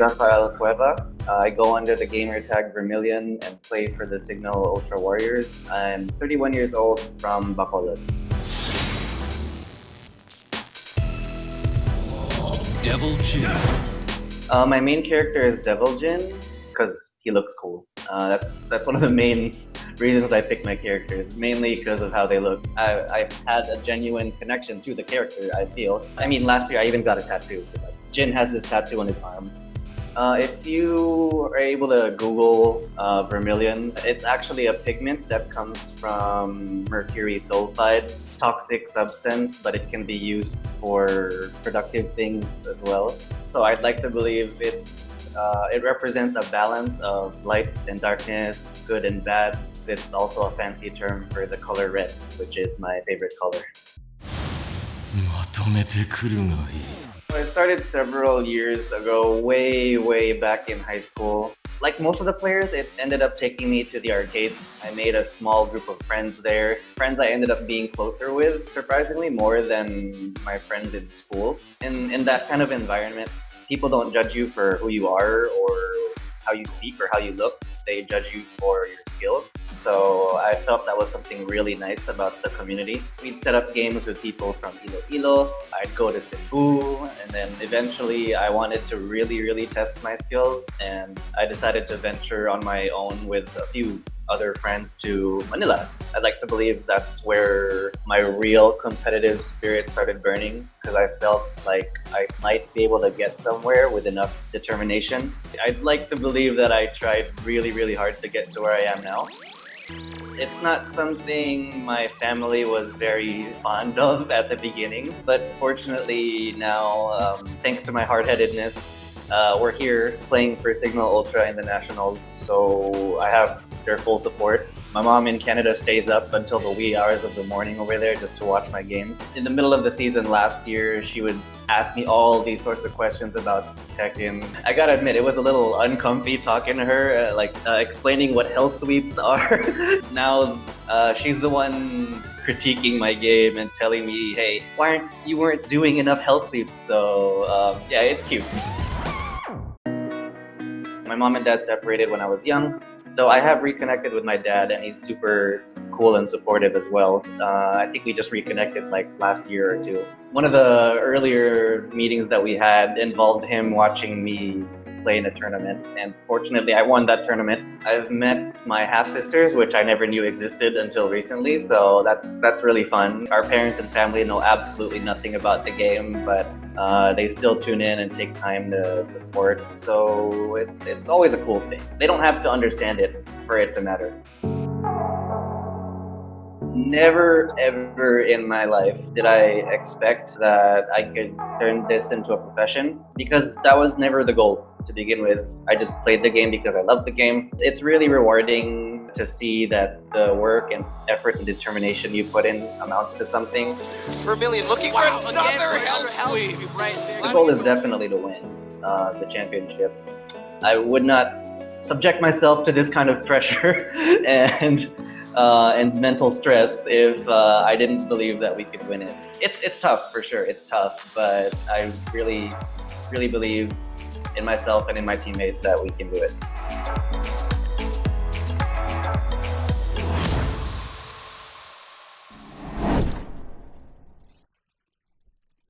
Rafael Cueva. I go under the gamer tag Vermilion and play for the Signal Ultra Warriors. I'm 31 years old from Bacolod. Devil Jin. My main character is Devil Jin because he looks cool. That's one of the main reasons I picked my characters, mainly because of how they look. I've had a genuine connection to the character, I feel. I mean, last year I even got a tattoo. Jin has this tattoo on his arm. If you are able to Google Vermilion, it's actually a pigment that comes from mercury sulfide, toxic substance, but it can be used for productive things as well. So I'd like to believe it represents a balance of light and darkness, good and bad. It's also a fancy term for the color red, which is my favorite color. まとめてくるがいい。 I started several years ago, way back in high school. Like most of the players, it ended up taking me to the arcades. I made a small group of friends there. Friends I ended up being closer with, surprisingly, more than my friends in school. In that kind of environment, people don't judge you for who you are or how you speak or how you look. They judge you for your skills. So I felt that was something really nice about the community. We'd set up games with people from Iloilo. I'd go to Cebu, and then eventually I wanted to really test my skills, and I decided to venture on my own with a few other friends to Manila. I'd like to believe that's where my real competitive spirit started burning, because I felt like I might be able to get somewhere with enough determination. I'd like to believe that I tried really hard to get to where I am now. It's not something my family was very fond of at the beginning, but fortunately now, thanks to my hard-headedness, we're here playing for Signal Ultra in the Nationals, so I have their full support. My mom in Canada stays up until the wee hours of the morning over there just to watch my games. In the middle of the season last year, she would ask me all these sorts of questions about Tekken. I gotta admit, it was a little uncomfy talking to her, explaining what hellsweeps are. Now, she's the one critiquing my game and telling me, hey, you weren't doing enough hellsweeps? So, yeah, it's cute. My mom and dad separated when I was young. So I have reconnected with my dad, and he's super cool and supportive as well. I think we just reconnected like last year or two. One of the earlier meetings that we had involved him watching me play in a tournament, and fortunately I won that tournament. I've met my half-sisters, which I never knew existed until recently, so that's really fun. Our parents and family know absolutely nothing about the game, but they still tune in and take time to support. So it's always a cool thing. They don't have to understand it for it to matter. Never ever in my life did I expect that I could turn this into a profession, because that was never the goal to begin with. I just played the game because I love the game. It's really rewarding to see that the work and effort and determination you put in amounts to something. Vermilion looking for another hell sweep. Right there. The goal is definitely to win the championship. I would not subject myself to this kind of pressure and mental stress if I didn't believe that we could win it. It's tough for sure. It's tough, but I really believe in myself and in my teammates that we can do it.